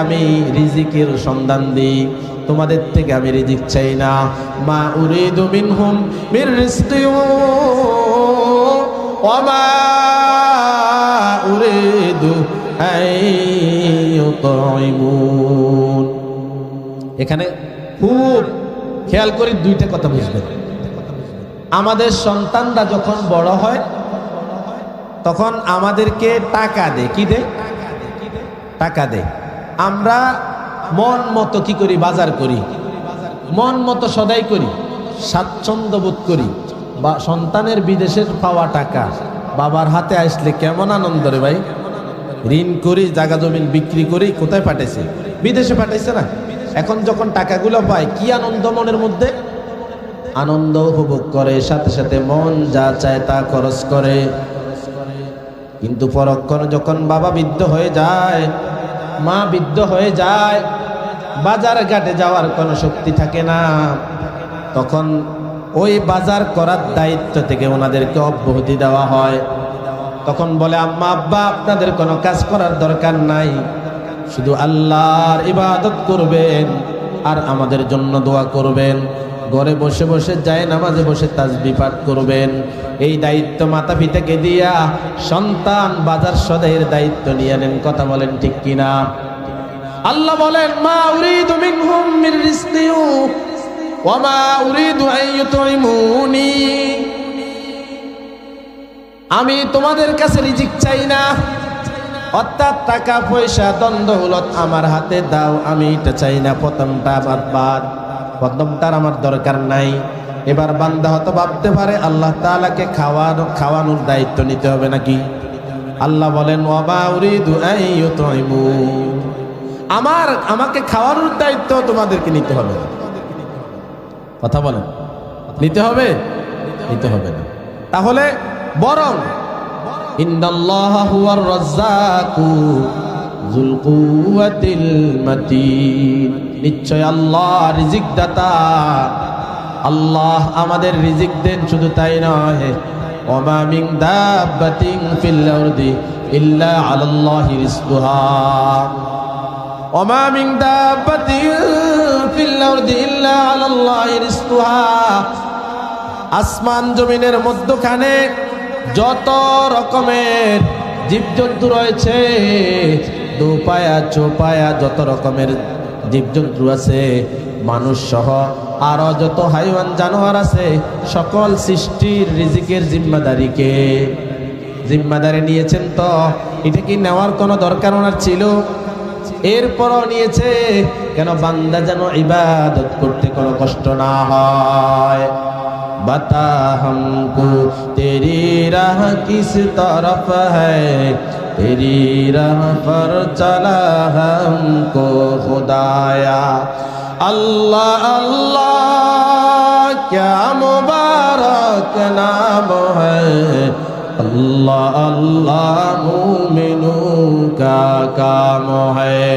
আমি রিজিকের সন্ধান দিই, তোমাদের থেকে আমি রিজিক চাই না। মা উরিদু মিনহুম মির রিজকিন ওয়া মা উরিদু আইয়ুতঈমুন। এখানে খুব খেয়াল করে দুইটা কথা বুঝবেন। আমাদের সন্তানরা যখন বড় হয় তখন আমাদেরকে টাকা দেয়। কি দেয়? টাকা দেয়। আমরা মন মতো কি করি? বাজার করি, মন মতো সদাই করি, স্বাচ্ছন্দ্য বোধ করি। বা সন্তানের বিদেশের পাওয়া টাকা বাবার হাতে আসলে কেমন আনন্দ রে ভাই! ঋণ করি, জায়গা জমিন বিক্রি করি, কোথায় পাঠাইছে? বিদেশে পাঠাইছে না? এখন যখন টাকাগুলো পায় কি আনন্দ মনের মধ্যে! আনন্দ উপভোগ করে, সাথে সাথে মন যা চায় তা খরচ করে। কিন্তু পরক্ষণে যখন বাবা বৃদ্ধ হয়ে যায়, মা বৃদ্ধ হয়ে যায়, বাজার ঘাটে যাওয়ার কোনো শক্তি থাকে না, তখন ওই বাজার করার দায়িত্ব থেকে ওনাদেরকে অব্যাহতি দেওয়া হয়। তখন বলে, আম্মা আব্বা আপনাদের কোনো কাজ করার দরকার নাই, শুধু আল্লাহর ইবাদত করবেন আর আমাদের জন্য দোয়া করবেন। ঘরে বসে বসে যায় নামাজে বসে তাসবিহ পাঠ করবেন। এই দায়িত্ব মাতা পিতাকে দিয়া সন্তান বাজার সদাইয়ের দায়িত্ব নিয়ে নেন। কথা বলেন ঠিক কিনা? আল্লাহ বলেন, মা উরিদু মিনহুম মির রিজকিন ওয়া মা উরিদু আইয়ুতঈমুনি। আমি তোমাদের কাছে রিজিক চাই না, অর্থাৎ টাকা পয়সা ধন দৌলত আমার হাতে দাও, আমি এটা চাই না। প্রথমটা বাদ, প্রথমটার আমার দরকার নাই। এবার বান্দা হয়তো ভাবতে পারে আল্লাহ তাআলাকে খাওয়ানোর দায়িত্ব নিতে হবে নাকি? আল্লাহ বলেন, ওয়া মা উরিদু আইয়ুতঈমুন। আমাকে খাওয়ানোর দায়িত্ব তোমাদেরকে নিতে হবে। কথা বলেন, নিতে হবে? নিতে হবে না। তাহলে বরং ইন্নাল্লাহা হুয়ার রাজ্জাকু যুল কুওয়াতিল মাতিন, নিশ্চয় আল্লাহ রিজিক দাতা। আল্লাহ আমাদের রিজিক দেন, শুধু তাই নয়, ওয়া মা মিন দাব্বাতিন ফিল আরদি ইল্লা আলাল্লাহি রিজকুহা, ওয়া মা মিন দাব্বাতিন ফিল আরদি ইল্লা আলাল্লাহি রিজকুহা। আসমান জমিনের মধ্যখানে যত রকমের জীবজন্তু রয়েছে, দুপায়া চৌপায়া যত রকমের জীবজন্তু আছে, মানুষ সহ আরো যত হাইওয়ান জানোয়ার আছে, সকল সৃষ্টির রিজিকের জিম্মাদারি নিয়েছেন। তো এটা কি নেওয়ার কোনো দরকার ওনার ছিল? এরপরও নিয়েছে কেন? বান্দা যেন ইবাদত করতে কোনো কষ্ট না হয়। बता हमको तेरी राह किस तरफ है, तेरी राह पर चला हमको खुदाया। अल्लाह अल्लाह क्या मुबारक नाम है, अल्लाह अल्लाह मोमिनों का काम है।